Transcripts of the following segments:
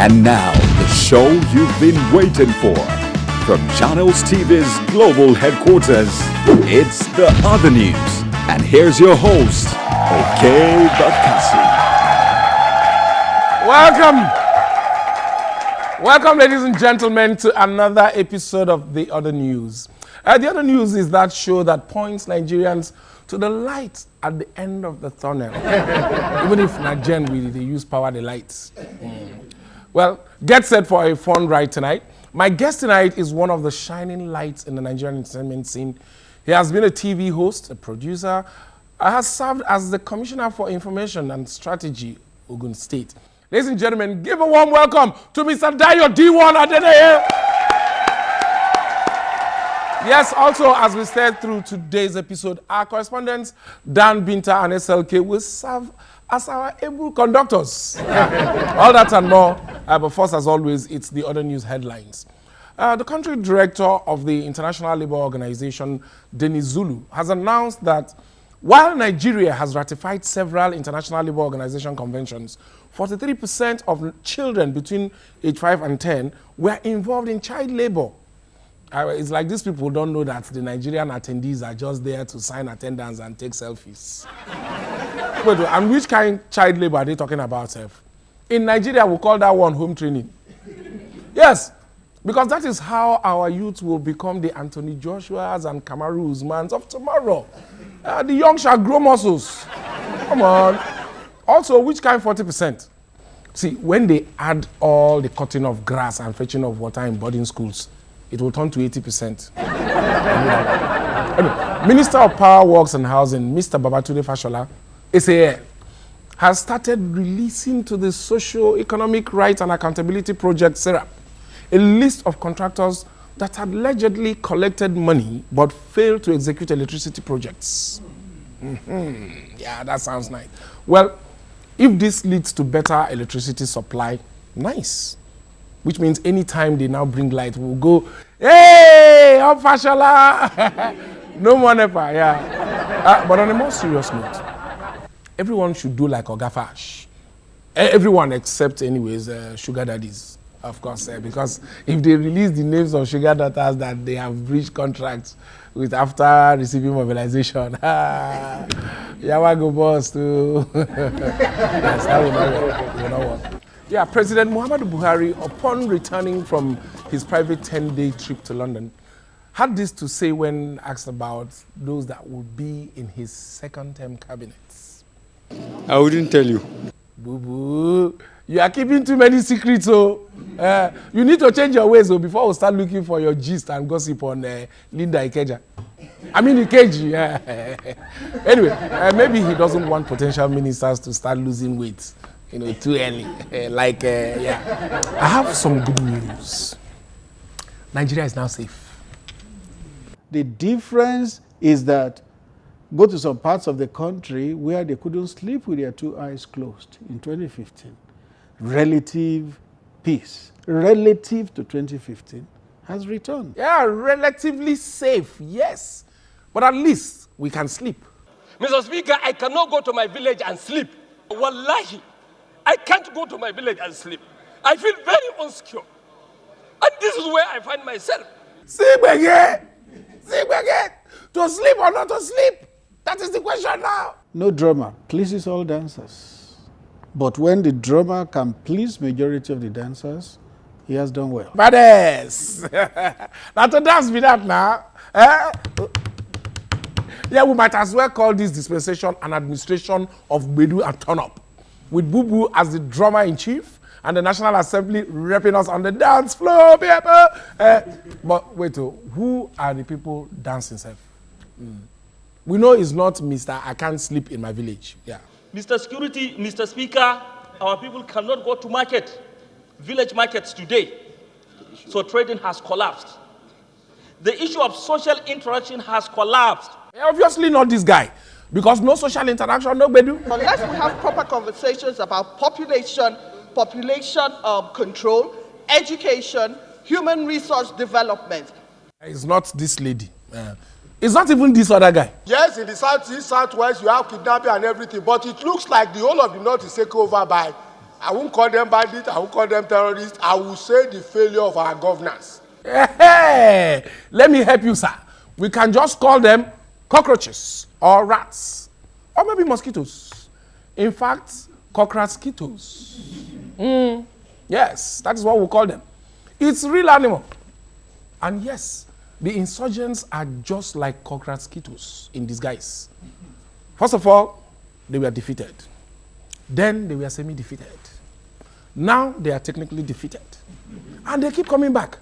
And now, the show you've been waiting for. From Channels TV's global headquarters, it's The Other News. And here's your host, Okey Bakassi. Welcome, ladies and gentlemen, to another episode of The Other News. The Other News is that show that points Nigerians to the light at the end of the tunnel. Even if not gen, they use power the lights. Well, get set for a fun ride tonight. My guest tonight is one of the shining lights in the Nigerian entertainment scene. He has been a TV host, a producer, has served as the Commissioner for Information and Strategy, Ogun State. Ladies and gentlemen, give a warm welcome to Mr. Dayo Adeneye. Yes, also, as we said through today's episode, our correspondents, Dan, Binta, and SLK, will serve as our able conductors. All that and more. But first, as always, it's the Other News headlines. The country director of the International Labour Organization, Denis Zulu, has announced that while Nigeria has ratified several International Labour Organization conventions, 43% of children between age 5 and 10 were involved in child labor. It's like these people don't know that the Nigerian attendees are just there to sign attendance and take selfies. Wait, and which kind of child labor are they talking about, Seth? In Nigeria, we call that one home training. Yes, because that is how our youth will become the Anthony Joshuas and Kamaru Usmans of tomorrow. The young shall grow muscles. Come on. Also, which kind 40%? See, when they add all the cutting of grass and fetching of water in boarding schools, it will turn to 80%. Anyway, Minister of Power, Works and Housing, Mr. Fashola, SAN, has started releasing to the Socio-Economic Rights and Accountability Project, SERAP, a list of contractors that had allegedly collected money but failed to execute electricity projects. Yeah, that sounds nice. Well, if this leads to better electricity supply, nice. Which means anytime they now bring light, we'll go, hey, up Fashola! No more NEPA, yeah. But on a more serious note, everyone should do like Oga Fash. Everyone except, anyways, sugar daddies, of course, because if they release the names of sugar daughters that they have breached contracts with after receiving mobilization, Yawa go boss too. Yes, that will not work. Yeah, President Muhammadu Buhari, upon returning from his private 10-day trip to London, had this to say when asked about those that would be in his second-term cabinets. I wouldn't tell you. Boo-boo, you are keeping too many secrets, so you need to change your ways before we start looking for your gist and gossip on Linda Ikeja. I mean Ikeji. Anyway, maybe he doesn't want potential ministers to start losing weight. Too early. I have some good news. Nigeria is now safe. The difference is that go to some parts of the country where they couldn't sleep with their two eyes closed in 2015. Relative peace, relative to 2015, has returned. Yeah, relatively safe, yes. But at least we can sleep. Mr. Speaker, I cannot go to my village and sleep. Wallahi. I can't go to my village and sleep. I feel very insecure. And this is where I find myself. Sleep again! Sleep again! To sleep or not to sleep? That is the question now. No drummer pleases all dancers. But when the drummer can please majority of the dancers, he has done well. Badass! Now to dance with that now. Yeah, we might as well call this dispensation an administration of Bedu and Turn Up, with Boo Boo as the drummer-in-chief and the National Assembly repping us on the dance floor, people. But wait, who are the people dancing, sir? We know it's not Mr. I can't sleep in my village. Yeah. Mr. Security, Mr. Speaker, our people cannot go to village markets today. So trading has collapsed. The issue of social interaction has collapsed. Obviously not this guy. Because no social interaction, no bedu. Unless we have proper conversations about population control, education, human resource development. It's not this lady. It's not even this other guy. Yes, in the southeast, southwest, you have kidnapping and everything, but it looks like the whole of the north is taken over by I won't call them bandits, I won't call them terrorists. I will say the failure of our governance. Hey, let me help you, sir. We can just call them cockroaches or rats or maybe mosquitoes. In fact, cockroachitos. Yes, that is what we call them. It's real animal. And yes, the insurgents are just like cockroachitos in disguise. First of all, they were defeated. Then they were semi-defeated. Now they are technically defeated. And they keep coming back.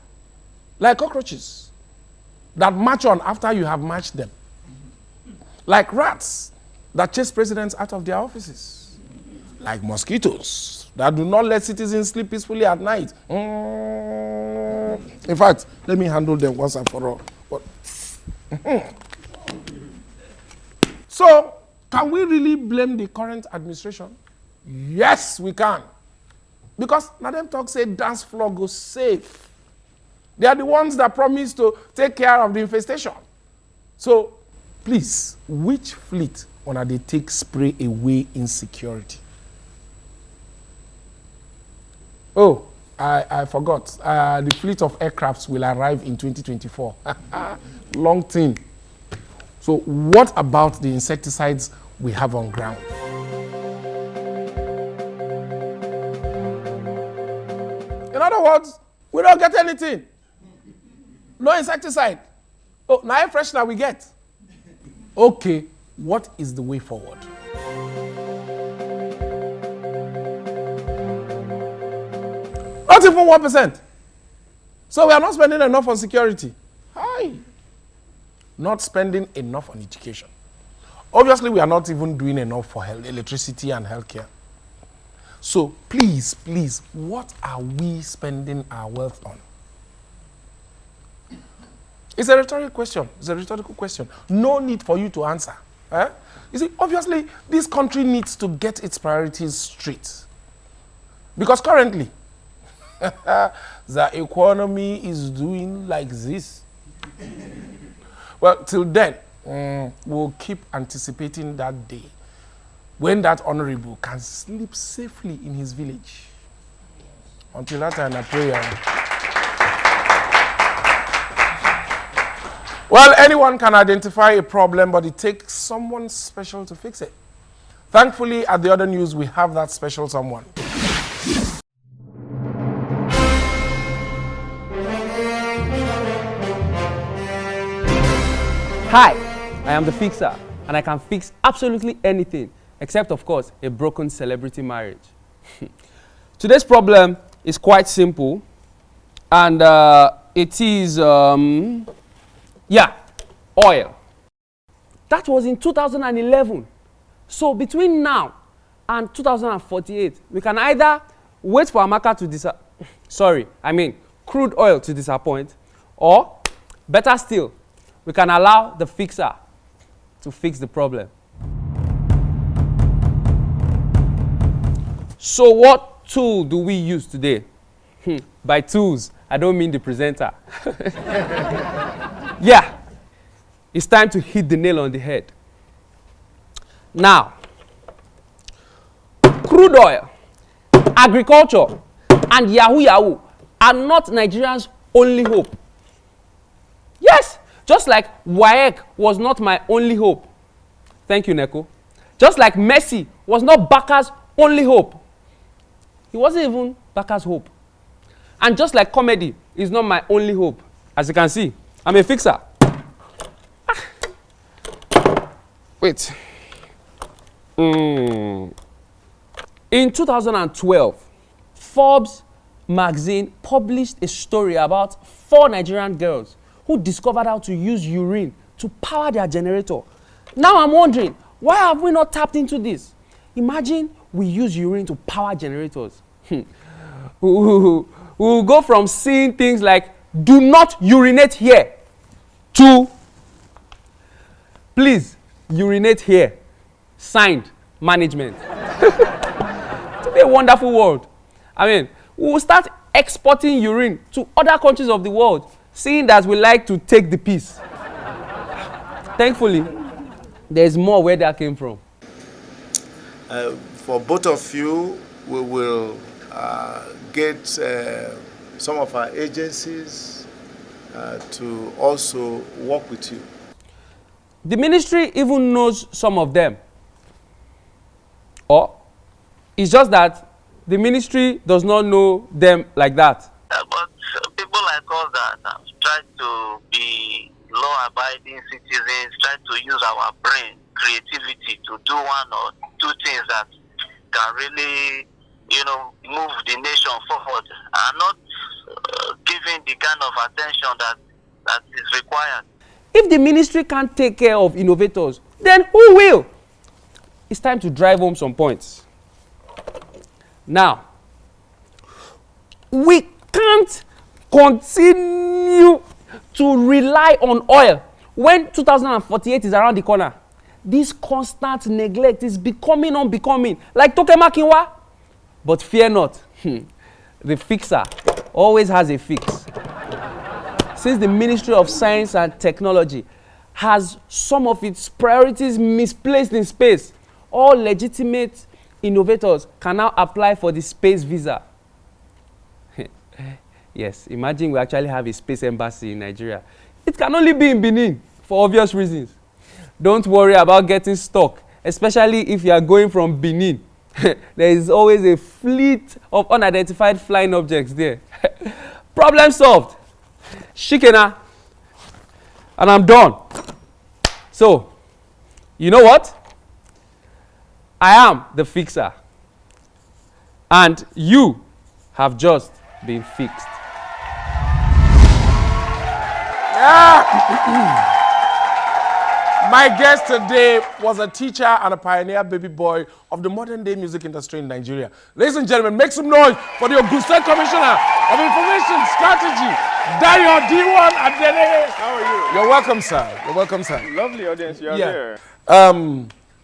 Like cockroaches that march on after you have marched them. Like rats that chase presidents out of their offices. Like mosquitoes that do not let citizens sleep peacefully at night. In fact, let me handle them once and for all. So, can we really blame the current administration? Yes, we can. Because now them talk say dance floor goes safe. They are the ones that promise to take care of the infestation. So, please, which fleet wanna they take spray away insecurity? Oh, I forgot. The fleet of aircrafts will arrive in 2024. Long thing. So, what about the insecticides we have on ground? In other words, we don't get anything. No insecticide. Oh, now air freshener we get. Okay, what is the way forward? Not even 1%. So we are not spending enough on security. Hi. Not spending enough on education. Obviously, we are not even doing enough for health, electricity and healthcare. So please, please, what are we spending our wealth on? It's a rhetorical question. It's a rhetorical question. No need for you to answer. You see, obviously, this country needs to get its priorities straight. Because currently, the economy is doing like this. Well, till then, we'll keep anticipating that day when that honorable can sleep safely in his village. Until that time, I pray. Well, anyone can identify a problem, but it takes someone special to fix it. Thankfully, at the other news, we have that special someone. Hi, I am the fixer, and I can fix absolutely anything, except, of course, a broken celebrity marriage. Today's problem is quite simple, and it is, oil. That was in 2011. So between now and 2048, we can either wait for Amaka to crude oil to disappoint, or better still, we can allow the fixer to fix the problem. So what tool do we use today? By tools, I don't mean the presenter. Yeah, it's time to hit the nail on the head. Now, crude oil, agriculture, and Yahoo are not Nigerians' only hope. Yes, just like WAEC was not my only hope. Thank you, Neko. Just like Messi was not Baka's only hope. He wasn't even Baka's hope. And just like comedy is not my only hope. As you can see, I'm a fixer. Wait. In 2012, Forbes magazine published a story about 4 Nigerian girls who discovered how to use urine to power their generator. Now I'm wondering, why have we not tapped into this? Imagine we use urine to power generators. We'll go from seeing things like, do not urinate here, to, please urinate here. Signed, management. It's a wonderful world. I mean, we'll start exporting urine to other countries of the world, seeing that we like to take the piece. Thankfully, there's more where that came from. For both of you, we will get some of our agencies to also work with you. The ministry even knows some of them. Or it's just that the ministry does not know them like that. But people like us that have tried to be law-abiding citizens, try to use our brain, creativity to do one or two things that can really, move the nation forward, are not giving the kind of attention that is required. If the ministry can't take care of innovators, then who will? It's time to drive home some points. Now, we can't continue to rely on oil when 2048 is around the corner. This constant neglect is becoming unbecoming, like Tokema Kinwa. But fear not, the fixer always has a fix. Since the Ministry of Science and Technology has some of its priorities misplaced in space, all legitimate innovators can now apply for the space visa. Yes, imagine we actually have a space embassy in Nigeria. It can only be in Benin for obvious reasons. Don't worry about getting stuck, especially if you are going from Benin. There is always a fleet of unidentified flying objects there. Problem solved. Shikena. And I'm done. So, you know what? I am the fixer. And you have just been fixed. My guest today was a teacher and a pioneer baby boy of the modern day music industry in Nigeria. Ladies and gentlemen, make some noise for the Ogun State Commissioner of Information Strategy, Dayo Adeneye. How are you? You're welcome, sir. You're welcome, sir. Lovely audience, you are there.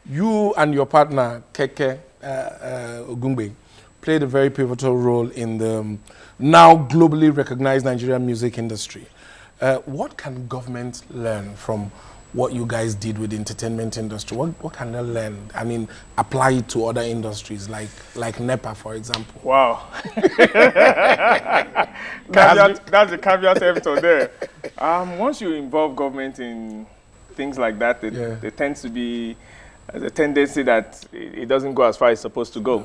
You and your partner, Keke Ogungbe, played a very pivotal role in the now globally recognized Nigerian music industry. What can government learn from what you guys did with the entertainment industry? What can they learn? I mean, apply it to other industries like NEPA, for example. Wow. That's the caveat emptor there. Once you involve government in things like that, there tends to be a tendency that it doesn't go as far as it's supposed to go.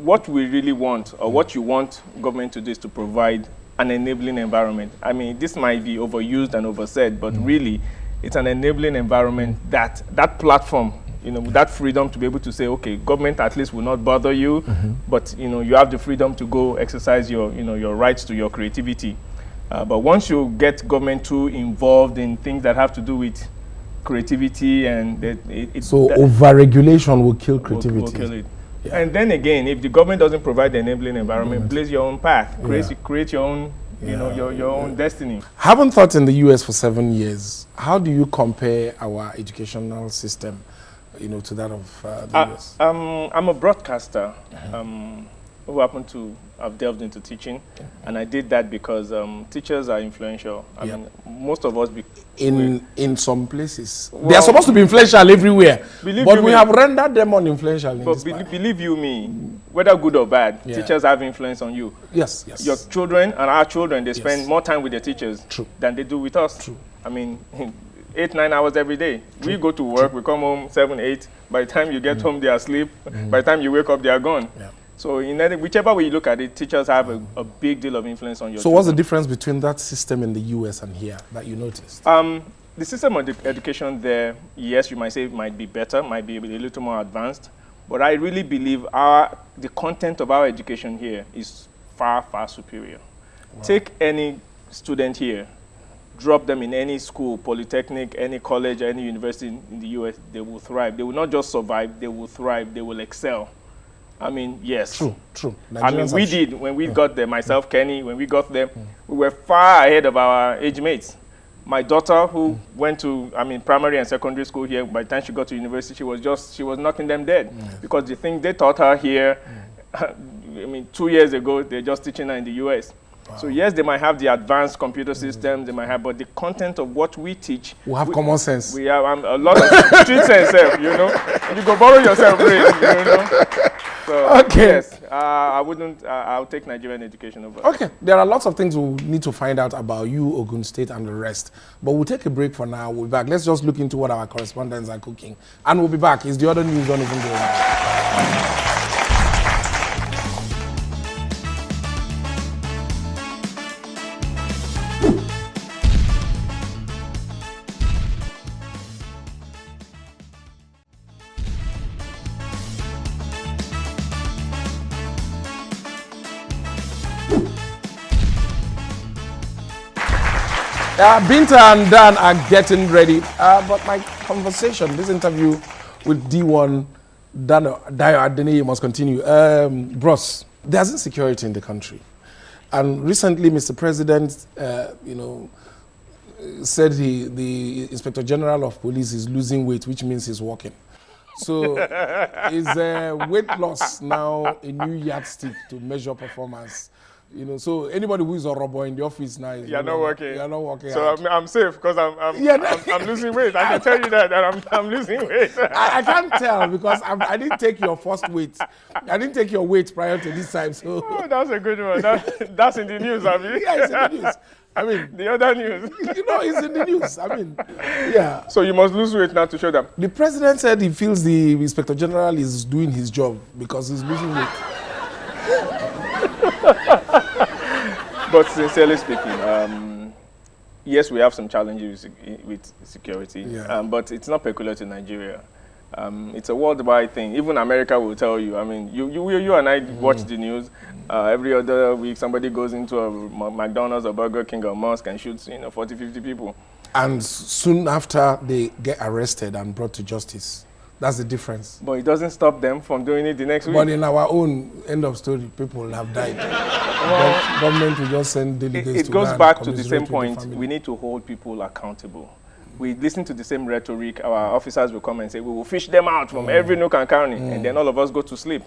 What we really want, or what you want government to do, is to provide an enabling environment. I mean, this might be overused and oversaid, but really, it's an enabling environment that platform, that freedom to be able to say, okay, government at least will not bother you, but you have the freedom to go exercise your rights to your creativity. But once you get government too involved in things that have to do with creativity, and over-regulation will kill creativity. Will kill it. Yeah. And then again, if the government doesn't provide the enabling environment, blaze your own path, create your own, your own destiny. Haven't taught in the US for 7 years. How do you compare our educational system, to that of the US? I'm a broadcaster who happened to have delved into teaching, and I did that because teachers are influential. I mean, most of us in some places they are supposed to be influential everywhere, but we have rendered them uninfluential. But believe you me, whether good or bad, teachers have influence on you. Yes. Your children and our children, they spend more time with their teachers than they do with us. I mean, 8-9 hours every day. We go to work, we come home 7-8. By the time you get home, they are asleep. By the time you wake up, they are gone. So whichever way you look at it, teachers have a big deal of influence on your children. What's the difference between that system in the US and here that you noticed? The system of education there, yes, you might say it might be better, might be a little more advanced, but I really believe the content of our education here is far, far superior. Wow. Take any student here, drop them in any school, polytechnic, any college, any university in the US, they will thrive. They will not just survive, they will thrive, they will excel. I mean, yes. True. I mean, we did, when we got there, myself, Kenny, when we got there, we were far ahead of our age mates. My daughter, who went to, primary and secondary school here, by the time she got to university, she was knocking them dead. Because the thing they taught her here, 2 years ago, they're just teaching her in the US. So yes, they might have the advanced computer systems, they might have, but the content of what we teach, we have common sense. We have a lot of street sense, you know. You go borrow yourself, brain, you know. So Okay. yes, I wouldn't. I'll take Nigerian education over. Okay, there are lots of things we need to find out about you, Ogun State, and the rest. But we'll take a break for now. We'll be back. Let's just look into what our correspondents are cooking, and we'll be back. It's the other news. Don't even go. Binta and Dan are getting ready, but my conversation, this interview with D1 Dayo Adeneye must continue. Bros, there's insecurity in the country, and recently Mr. President, said the Inspector General of Police is losing weight, which means he's walking. So is weight loss now a new yardstick to measure performance? You know, so anybody who is a robot in the office now is You're not working. You're not working. So I'm safe because I'm losing weight. I can tell you that I'm losing weight. I can't tell because I didn't take your first weight. I didn't take your weight prior to this time. So that's a good one. That's in the news, I mean. Yeah, it's in the news. I mean, the other news. You know, it's in the news. I mean, yeah. So you must lose weight now to show them. The president said he feels the Inspector General is doing his job because he's losing weight. But sincerely speaking, yes, we have some challenges with security, but it's not peculiar to Nigeria. It's a worldwide thing. Even America will tell you. I mean, you and I watch the news. Every other week, somebody goes into a McDonald's or Burger King or mosque and shoots 40, 50 people. And soon after, they get arrested and brought to justice. That's the difference. But it doesn't stop them from doing it the next week. But in our own end of story, people have died. Government will just send delegates it goes back to the same point. We need to hold people accountable. We listen to the same rhetoric. Our officers will come and say, we will fish them out from every nook and cranny. And then all of us go to sleep.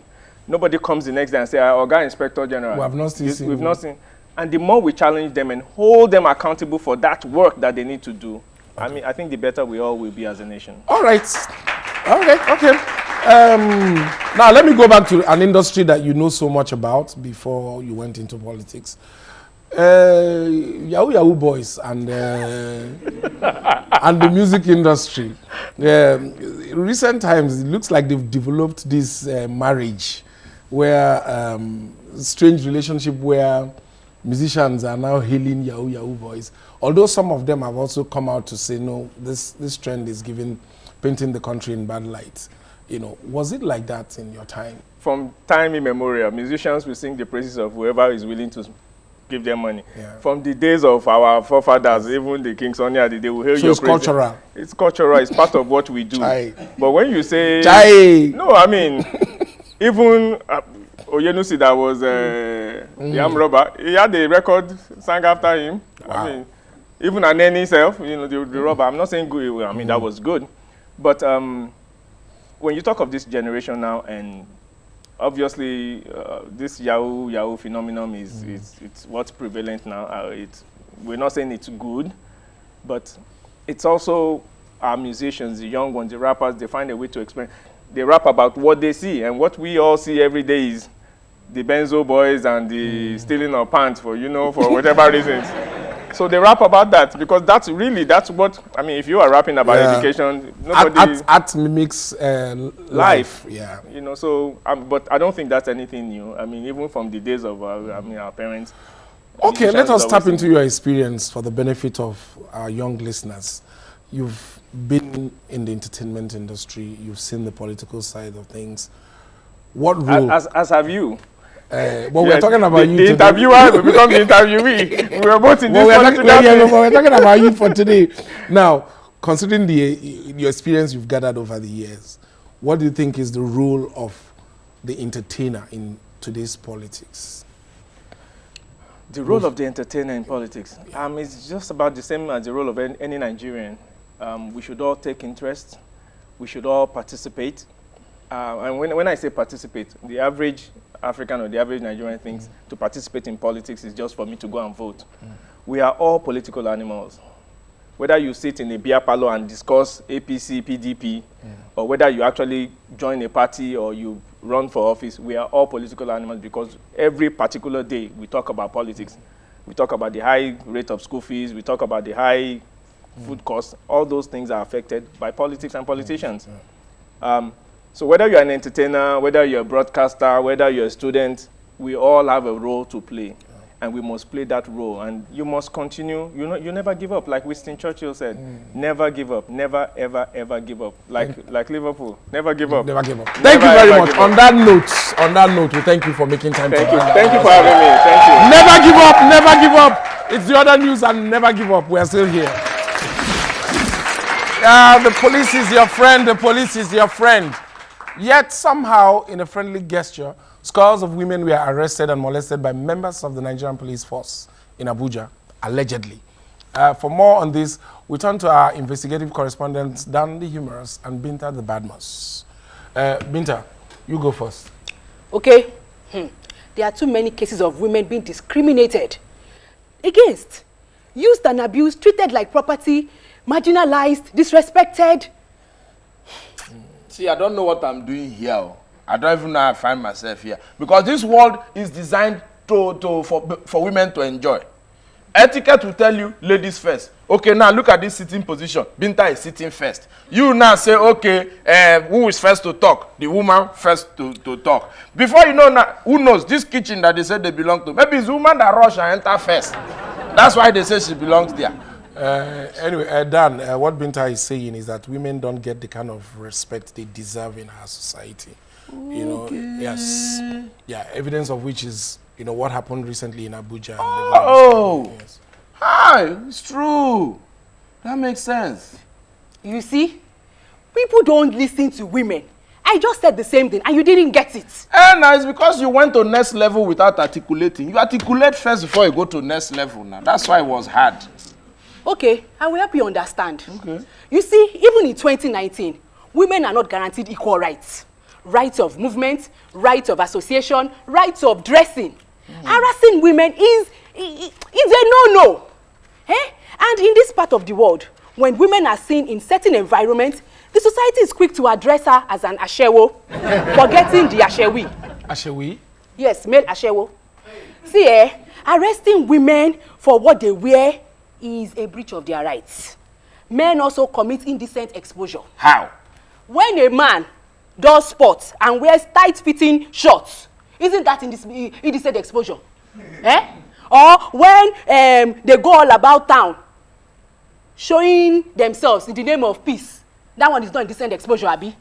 Nobody comes the next day and say, our guy Inspector General. We have not seen. We've not seen. And the more we challenge them and hold them accountable for that work that they need to do, I think the better we all will be as a nation. All right. Okay. Now, let me go back to an industry that you know so much about before you went into politics. Yahoo boys and the music industry. In recent times, it looks like they've developed this marriage where strange relationship where musicians are now hailing Yahoo boys. Although some of them have also come out to say, no, this trend is painting the country in bad light. Was it like that in your time? From time immemorial, musicians will sing the praises of whoever is willing to give them money. Yeah. From the days of our forefathers, even the King Sonny, they will hail your it's praises. Cultural. It's cultural. It's part of what we do. Chai. But when you say... Chai. No, I mean, even Oyenusi, that was the arm robber, he had a record sang after him. Wow. I mean, even Aneni himself, the robber, I'm not saying good, I mean, that was good. But when you talk of this generation now, and obviously this Yahoo phenomenon it's what's prevalent now. We're not saying it's good, but it's also our musicians, the young ones, the rappers, they find a way to explain. They rap about what they see, and what we all see every day is the Benzo boys and the stealing of pants for whatever reasons. So they rap about that because that's what, I mean, if you are rapping about education, nobody... Art mimics life. Yeah. So, but I don't think that's anything new. I mean, even from the days of, our parents. Okay, let us tap into your experience for the benefit of our young listeners. You've been in the entertainment industry. You've seen the political side of things. What role... As have you. We're talking about you. The interviewer will become the interviewee. We were both in this we're talking about you for today. Now, considering your experience you've gathered over the years, what do you think is the role of the entertainer in today's politics? The role of the entertainer in politics? It's just about the same as the role of any Nigerian. We should all take interest. We should all participate. And when I say participate, the average African or the average Nigerian thinks to participate in politics is just for me to go and vote. We are all political animals. Whether you sit in a beer parlor and discuss APC, PDP, or whether you actually join a party or you run for office, we are all political animals because every particular day we talk about politics. We talk about the high rate of school fees, we talk about the high food costs. All those things are affected by politics and politicians. So whether you're an entertainer, whether you're a broadcaster, whether you're a student, we all have a role to play. And we must play that role. And you must continue. You never give up. Like Winston Churchill said, never give up. Never, ever, ever give up. Like Liverpool, never give up. Never give up. Thank you very much. On that note, we thank you for making time. Thank you for having me. Thank you. Never give up. Never give up. It's the other news and never give up. We are still here. The police is your friend. The police is your friend. Yet somehow, in a friendly gesture, scores of women were arrested and molested by members of the Nigerian police force in Abuja, allegedly. For more on this, we turn to our investigative correspondents, Dan the Humorous and Binta the Badmus. Binta, you go first. Okay. There are too many cases of women being discriminated against, used and abused, treated like property, marginalized, disrespected. See, I don't know what I'm doing here. I don't even know how I find myself here. Because this world is designed for women to enjoy. Etiquette will tell you, ladies first. Okay, now look at this sitting position. Binta is sitting first. You now say, okay, who is first to talk? The woman first to talk. Before you know, now, who knows? This kitchen that they said they belong to, maybe it's the woman that rush and enter first. That's why they say she belongs there. Anyway, Dan, what Binta is saying is that women don't get the kind of respect they deserve in our society. You know, yes. Yeah, evidence of which is, what happened recently in Abuja. Yes. Hi, it's true. That makes sense. You see, people don't listen to women. I just said the same thing and you didn't get it. And it's because you went to next level without articulating. You articulate first before you go to next level now. That's why it was hard. Okay, I will help you understand. Okay. You see, even in 2019, women are not guaranteed equal rights. Rights of movement, rights of association, rights of dressing. Harassing women is a no-no. And in this part of the world, when women are seen in certain environments, the society is quick to address her as an ashewo, forgetting the ashewi. Ashewi? Yes, male ashewo. See, arresting women for what they wear is a breach of their rights. Men also commit indecent exposure. How? When a man does sports and wears tight-fitting shorts, isn't that indecent exposure? Or when they go all about town, showing themselves in the name of peace, that one is not indecent exposure, Abi.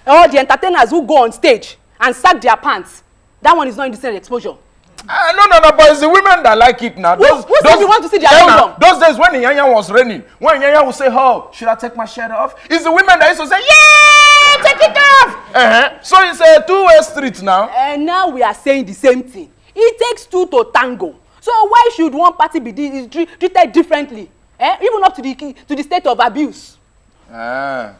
Or the entertainers who go on stage and sack their pants, that one is not indecent exposure. No, but it's the women that like it now. Who said you want to see their own? Those days when Nyanya was raining, when Nyanya would say, oh, should I take my shirt off? It's the women that used to say, yeah, take it off. So it's a two-way street now. And now we are saying the same thing. It takes two to tango. So why should one party be treated differently? Even up to the state of abuse. I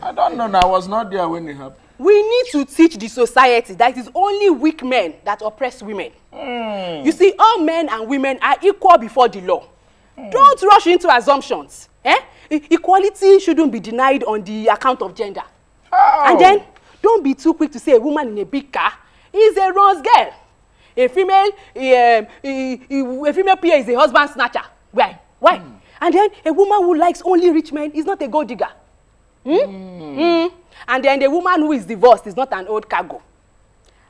don't know now. I was not there when it happened. We need to teach the society that it is only weak men that oppress women. You see, all men and women are equal before the law. Don't rush into assumptions. Equality shouldn't be denied on the account of gender. And then, don't be too quick to say a woman in a big car is a Rose girl. A female PA is a husband snatcher. Why? And then, a woman who likes only rich men is not a gold digger. And then the woman who is divorced is not an old cargo.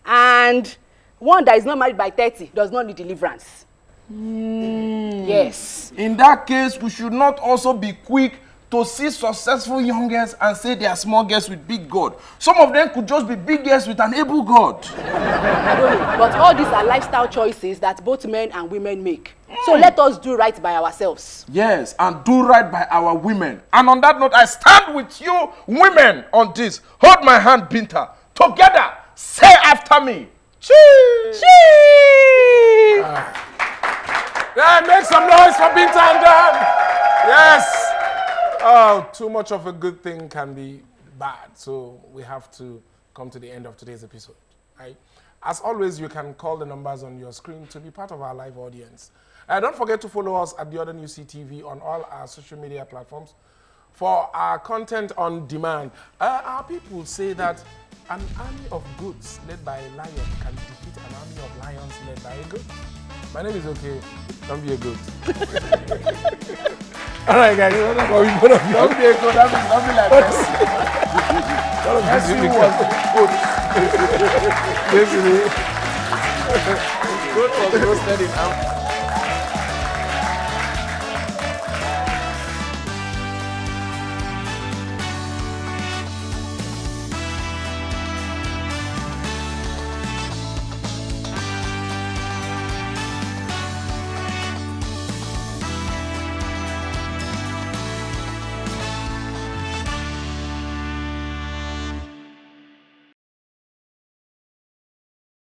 And one that is not married by 30 does not need deliverance. Yes. In that case, we should not also be quick to see successful young girls and say they are small girls with big God. Some of them could just be big girls with an able God. I don't know, but all these are lifestyle choices that both men and women make. So let us do right by ourselves. Yes, and do right by our women. And on that note, I stand with you women on this. Hold my hand, Binta. Together, say after me. Cheese! Cheese! Yeah, make some noise for Binta and Dan. Yes. Oh, too much of a good thing can be bad. So we have to come to the end of today's episode. Right? As always, you can call the numbers on your screen to be part of our live audience. Don't forget to follow us at The Other News CTV on all our social media platforms for our content on demand. Our people say that an army of goats led by a lion can defeat an army of lions led by a goat. My name is Okey. Don't be a goat. All right, guys. Don't be a goat. Don't be like this. Yes, you was the goat. Goat was roasted in